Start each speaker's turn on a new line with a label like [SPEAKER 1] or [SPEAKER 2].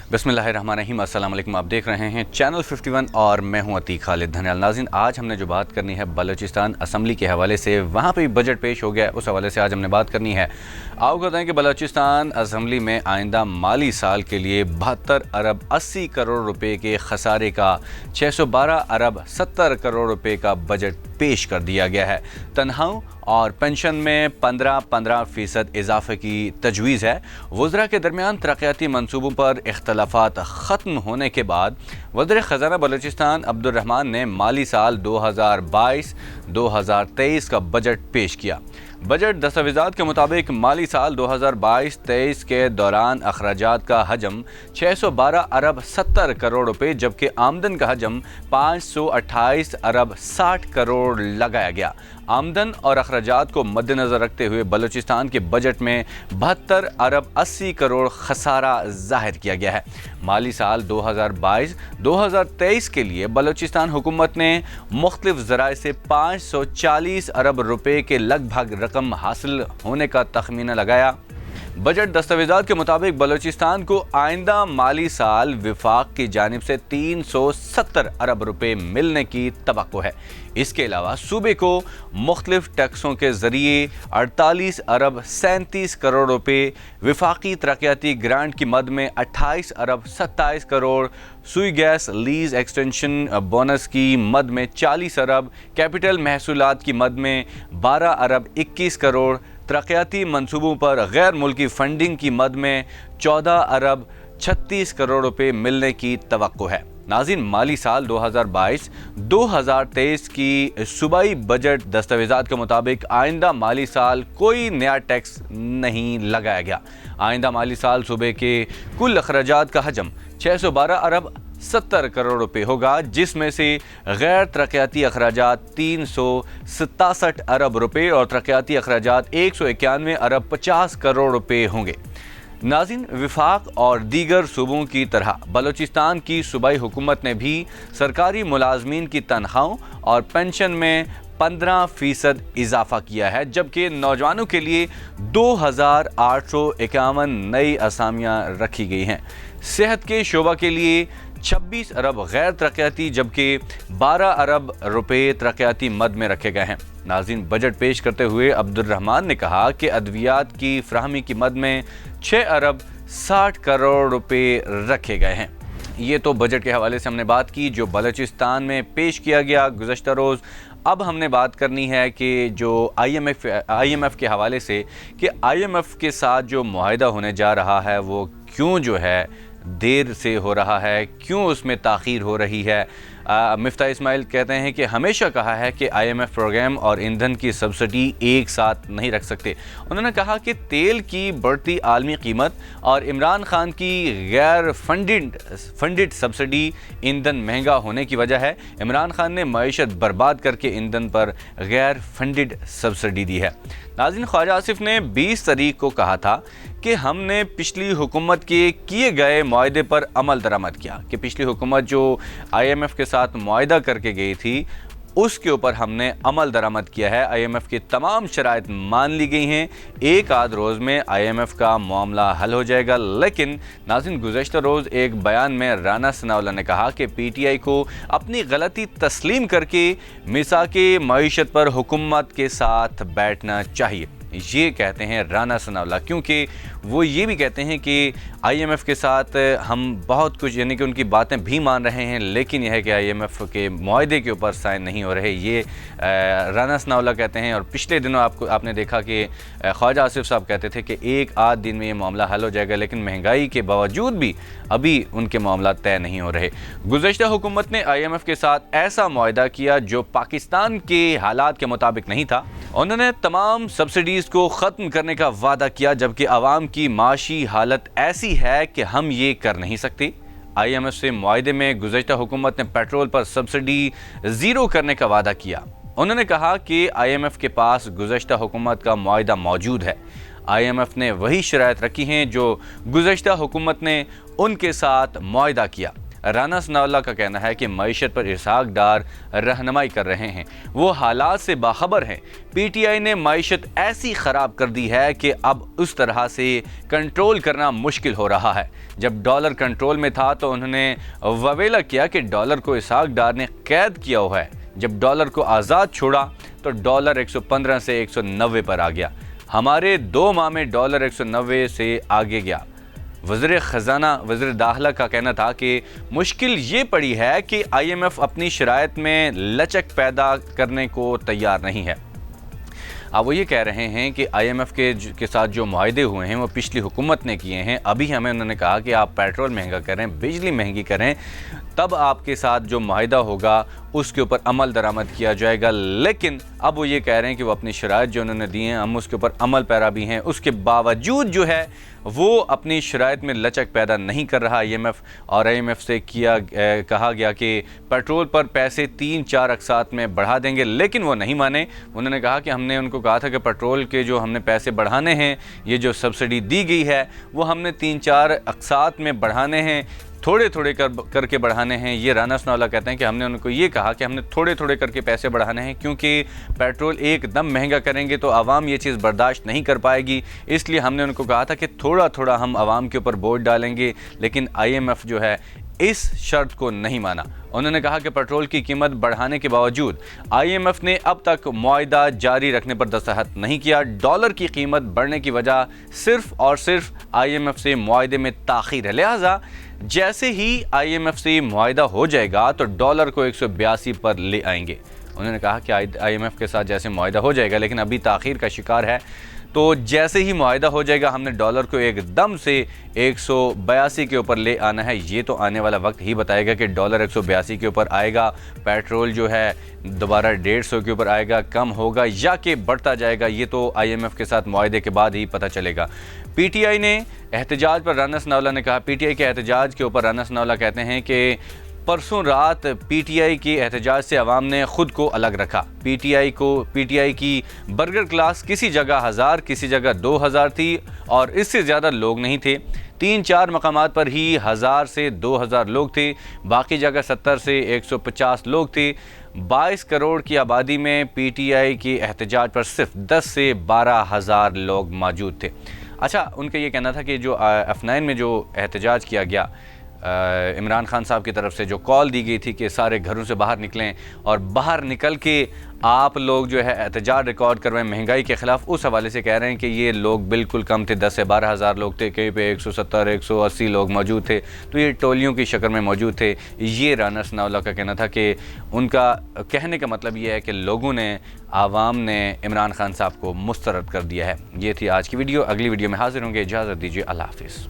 [SPEAKER 1] बिस्मिल्लाहिर्रहमानिर्रहीम। अस्सलाम वालेकुम। आप देख रहे हैं चैनल 51 और मैं हूं अतीक खालिद धनियाल। नाज़रीन, आज हमने जो बात करनी है बलूचिस्तान असम्बली के हवाले से, वहां पे बजट पेश हो गया, उस हवाले से आज हमने बात करनी है। आपको बताएं कि बलूचिस्तान असम्बली में आइंदा माली साल के लिए 72 अरब 80 करोड़ रुपए के खसारे का 612 अरब 70 करोड़ रुपए का बजट पेश कर दिया गया है। तनख्वाहों और पेंशन में 15% इजाफे की तजवीज़ है। वज़रा के दरमियान तरक्याती मंसूबों पर इख्तलाफात ख़त्म होने के बाद वज़ीर ख़ज़ाना बलूचिस्तान अब्दुर्रहमान ने माली साल 2022-2023 का बजट पेश किया। बजट दस्तावेज़ात के मुताबिक माली साल 2022-23 के दौरान अखराजात का हजम 612 अरब 70 करोड़ रुपए, जबकि आमदन का हजम 528 अरब 60 करोड़ लगाया गया। आमदन और अखराजात को मद्देनज़र रखते हुए बलूचिस्तान के बजट में 72 अरब 80 करोड़ खसारा जाहिर किया गया है। माली साल 2022-2023 के लिए बलूचिस्तान हुकूमत ने मुख्तलिफ ज़राए से 540 अरब रुपए के लगभग रकम हासिल होने का तखमीना लगाया। बजट दस्तावेज़ात के मुताबिक बलूचिस्तान को आइंदा माली साल विफाक की जानिब से 370 अरब रुपए मिलने की तवक्को है। इसके अलावा सूबे को मुख्तलिफ टैक्सों के ज़रिए 48 अरब 37 करोड़ रुपए, विफाकी तरक्याती ग्रांट की मद में 28 अरब 27 करोड़, सुई गैस लीज एक्सटेंशन बोनस की मद में 40 अरब, कैपिटल महसूलात की मद में 12 अरब 21 करोड़, तरक्याती मंसूबों पर गैर मुल्की फंडिंग की मद में 14 अरब 36 करोड़ रुपए मिलने की तवक्को है। नाज़रीन, माली साल 2022-2023 की सूबाई बजट दस्तावेज़ात के मुताबिक आइंदा माली साल कोई नया टैक्स नहीं लगाया गया। आइंदा माली साल सूबे के कुल अखराजात का हजम 612 अरब 70 करोड़ रुपए होगा, जिसमें से गैर तरक्याती अखराजात 367 अरब रुपए और तरक्याती अखराजात 191 अरब 50 करोड़ रुपए होंगे। नाज़रीन, विफाक और दीगर सूबों की तरह बलूचिस्तान की सूबाई हुकूमत ने भी सरकारी मुलाजमीन की तनख्वाहों और पेंशन में 15% इजाफा किया है, जबकि नौजवानों के लिए 2851 नई असामियाँ रखी गई हैं। सेहत के शोबा के लिए 26 अरब गैर तरक्याती जबकि 12 अरब रुपए तरक्याती मद में रखे गए हैं। नाज़रीन, बजट पेश करते हुए अब्दुर्रहमान ने कहा कि अद्वियात की फ्राहमी की मद में 6 अरब 60 करोड़ रुपए रखे गए हैं। ये तो बजट के हवाले से हमने बात की जो बलूचिस्तान में पेश किया गया गुज़श्ता रोज़। अब हमने बात करनी है कि जो IMF के हवाले से कि IMF के साथ जो मुआहिदा होने जा रहा है वो क्यों जो है देर से हो रहा है, क्यों उसमें ताख़ीर हो रही है। मिफ्ताह इस्माइल कहते हैं कि हमेशा कहा है कि IMF प्रोग्राम और ईंधन की सब्सिडी एक साथ नहीं रख सकते। उन्होंने कहा कि तेल की बढ़ती आलमी कीमत और इमरान खान की गैर फंडिड सब्सिडी ईंधन महंगा होने की वजह है। इमरान खान ने मईशत बर्बाद करके ईंधन पर गैर फंडिड सब्सिडी दी है। नाज़रीन, ख्वाजा आसिफ ने 20 तारीख को कहा था कि हमने पिछली हुकूमत के किए गए मुआहदे पर अमल दरामद किया कि पिछली हुकूमत जो IMF के साथ मुआहदा करके गई थी उसके ऊपर हमने अमल दरामद किया है। IMF की तमाम शराइत मान ली गई हैं। एक आध रोज़ में IMF का मामला हल हो जाएगा। लेकिन नाज़रीन, गुज़श्ता रोज़ एक बयान में राना सनाउल्लाह ने कहा कि PTI को अपनी गलती तस्लीम करके मिसाके मईशत पर हुकूमत के साथ बैठना चाहिए। ये कहते हैं राना सनाउल्लाह, क्योंकि वो ये भी कहते हैं कि IMF के साथ हम बहुत कुछ यानी कि उनकी बातें भी मान रहे हैं, लेकिन यह है कि IMF के मुआहदे के ऊपर साइन नहीं हो रहे। ये राना सनाउल्लाह कहते हैं। और पिछले दिनों आपने देखा कि ख्वाजा आसिफ साहब कहते थे कि एक आध दिन में ये मामला हल हो जाएगा, लेकिन महंगाई के बावजूद भी अभी उनके मामला तय नहीं हो रहे। गुज़श्ता हुकूमत ने IMF के साथ ऐसा मुआहदा किया जो पाकिस्तान के हालात के मुताबिक नहीं था। उन्होंने तमाम सब्सिडीज़ को ख़त्म करने का वादा किया, जबकि आवाम की माशी हालत ऐसी है कि हम ये कर नहीं सकते। IMF से मुआहदे में गुज़श्ता हुकूमत ने पेट्रोल पर सब्सिडी ज़ीरो करने का वादा किया। उन्होंने कहा कि IMF के पास गुज़श्ता हुकूमत का मुआहदा मौजूद है। IMF ने वही शराइत रखी हैं जो गुज़श्ता हुकूमत ने उनके साथ मुआहदा किया। رانا ثناءاللہ کا کہنا ہے کہ معیشت پر اسحاق ڈار رہنمائی کر رہے ہیں، وہ حالات سے باخبر ہیں۔ پی ٹی آئی نے معیشت ایسی خراب کر دی ہے کہ اب اس طرح سے کنٹرول کرنا مشکل ہو رہا ہے۔ جب ڈالر کنٹرول میں تھا تو انہوں نے وویلا کیا کہ ڈالر کو اسحاق ڈار نے قید کیا ہوا ہے۔ جب ڈالر کو آزاد چھوڑا تو ڈالر 115 سے 190 پر آ گیا۔ ہمارے 2 ماہ میں ڈالر 190 سے آگے گیا۔ وزیر خزانہ وزیر داخلہ کا کہنا تھا کہ مشکل یہ پڑی ہے کہ آئی ایم ایف اپنی شرائط میں لچک پیدا کرنے کو تیار نہیں ہے۔ اب وہ یہ کہہ رہے ہیں کہ آئی ایم ایف کے ساتھ جو معاہدے ہوئے ہیں وہ پچھلی حکومت نے کیے ہیں۔ ابھی ہمیں انہوں نے کہا کہ آپ پیٹرول مہنگا کریں، بجلی مہنگی کریں، تب آپ کے ساتھ جو معاہدہ ہوگا اس کے اوپر عمل درآمد کیا جائے گا۔ لیکن اب وہ یہ کہہ رہے ہیں کہ وہ اپنی شرائط جو انہوں نے دی ہیں ہم اس کے اوپر عمل پیرا بھی ہیں، اس کے باوجود جو ہے وہ اپنی شرائط میں لچک پیدا نہیں کر رہا آئی ایم ایف۔ اور آئی ایم ایف سے کہا گیا کہ پیٹرول پر پیسے 3-4 اقساط میں بڑھا دیں گے، لیکن وہ نہیں مانے۔ انہوں نے کہا کہ ہم نے ان کو کہا تھا کہ پیٹرول کے جو ہم نے پیسے بڑھانے ہیں، یہ جو سبسڈی دی گئی ہے وہ ہم نے 3-4 اقساط میں بڑھانے ہیں، تھوڑے تھوڑے کر کے بڑھانے ہیں۔ یہ رانا ثناءاللہ کہتے ہیں کہ ہم نے ان کو یہ کہا کہ ہم نے تھوڑے تھوڑے کر کے پیسے بڑھانے ہیں، کیونکہ پیٹرول ایک دم مہنگا کریں گے تو عوام یہ چیز برداشت نہیں کر پائے گی، اس لیے ہم نے ان کو کہا تھا کہ تھوڑا تھوڑا ہم عوام کے اوپر بوجھ ڈالیں گے۔ لیکن آئی ایم ایف جو ہے اس شرط کو نہیں مانا۔ انہوں نے کہا کہ پیٹرول کی قیمت بڑھانے کے باوجود آئی ایم ایف نے اب تک معاہدہ جاری رکھنے پر دستخط نہیں کیا۔ ڈالر کی قیمت بڑھنے کی وجہ صرف اور صرف آئی ایم ایف سے معاہدے میں تاخیر ہے، لہٰذا جیسے ہی آئی ایم ایف سے معاہدہ ہو جائے گا تو ڈالر کو 182 پر لے آئیں گے۔ انہوں نے کہا کہ آئی ایم ایف کے ساتھ جیسے معاہدہ ہو جائے گا، لیکن ابھی تاخیر کا شکار ہے، تو جیسے ہی معاہدہ ہو جائے گا ہم نے ڈالر کو ایک دم سے 182 کے اوپر لے آنا ہے۔ یہ تو آنے والا وقت ہی بتائے گا کہ ڈالر 182 کے اوپر آئے گا، پیٹرول جو ہے دوبارہ 150 کے اوپر آئے گا، کم ہوگا یا کہ بڑھتا جائے گا، یہ تو آئی ایم ایف کے ساتھ معاہدے کے بعد ہی پتہ چلے گا۔ پی ٹی آئی نے احتجاج پر رانا ثناءاللہ نے کہا، پی ٹی آئی کے احتجاج کے اوپر رانا ثناءاللہ کہتے ہیں کہ پرسوں رات پی ٹی آئی کی احتجاج سے عوام نے خود کو الگ رکھا۔ پی ٹی آئی کی برگر کلاس کسی جگہ 1000 کسی جگہ 2000 تھی اور اس سے زیادہ لوگ نہیں تھے۔ 3-4 مقامات پر ہی 1000 سے 2000 لوگ تھے، باقی جگہ 70 سے 150 لوگ تھے۔ 22 کروڑ کی آبادی میں پی ٹی آئی کی احتجاج پر صرف 10 سے 12 ہزار لوگ موجود تھے۔ اچھا، ان کا یہ کہنا تھا کہ جو F9 میں جو احتجاج کیا گیا، عمران خان صاحب کی طرف سے جو کال دی گئی تھی کہ سارے گھروں سے باہر نکلیں اور باہر نکل کے آپ لوگ جو ہے احتجاج ریکارڈ کروائیں مہنگائی کے خلاف، اس حوالے سے کہہ رہے ہیں کہ یہ لوگ بالکل کم تھے، 10 سے 12 ہزار لوگ تھے، کہیں پہ 170 180 لوگ موجود تھے، تو یہ ٹولیوں کی شکل میں موجود تھے۔ یہ رانا ثناءاللہ کا کہنا تھا کہ ان کا کہنے کا مطلب یہ ہے کہ لوگوں نے، عوام نے عمران خان صاحب کو مسترد کر دیا ہے۔ یہ تھی آج کی ویڈیو، اگلی ویڈیو میں حاضر ہوں گے، اجازت دیجیے، اللہ حافظ۔